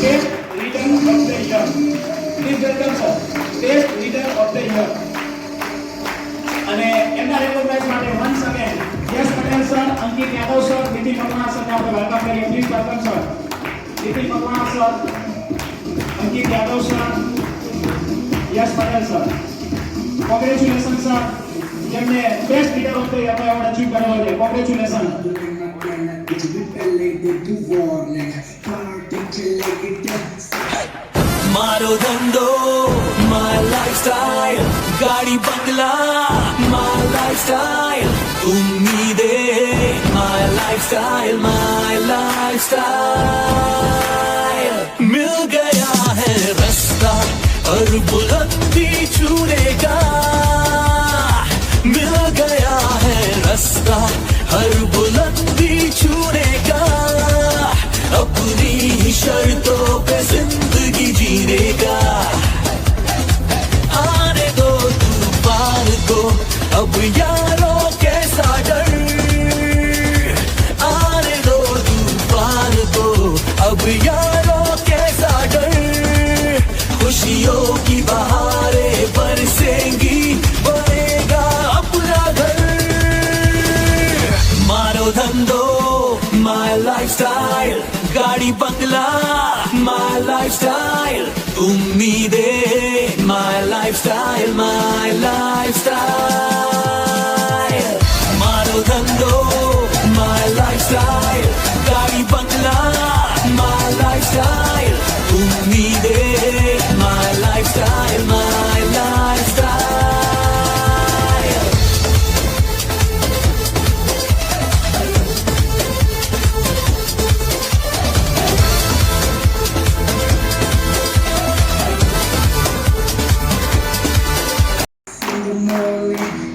Best Leader of the Year. Please welcome sir. Best Leader of the Year. અને એમના recognise માટે once again Yash Patel sir, Ankit Yadav sir, Nitin Makwana sir ને આપણે welcome કરીએ. Please welcome sir. Nitin Makwana sir, Ankit Yadav sir, Yash Patel sir. Congratulation sir, જેમને best leader of the year award achieve કર્યો છે. Congratulation. મારો ધંધો, my lifestyle, ગાડી બંગલા, my lifestyle, ઉમ્મીદે, my lifestyle, my lifestyle. मिल गया है रास्ता और बुलंदी छूने का, मिल गया है रास्ता हर बुलंदी छूने का, अपनी ही शर्तों पे जिंदगी जीने का. आने दो तूफान को अब यारो कैसा डर, आने दो तूफान को अब यारो कैसा डर, खुशियों की बहारें बरसेंगी, बनेगा अपना घर. मारो धंधो, my lifestyle, गाड़ी बंगला, my lifestyle, उम्मीदे, my lifestyle, my lifestyle. मारो धंधो, my lifestyle, गाड़ी बंगला, my lifestyle, उम्मीदे, my lifestyle, my lifestyle. in the morning,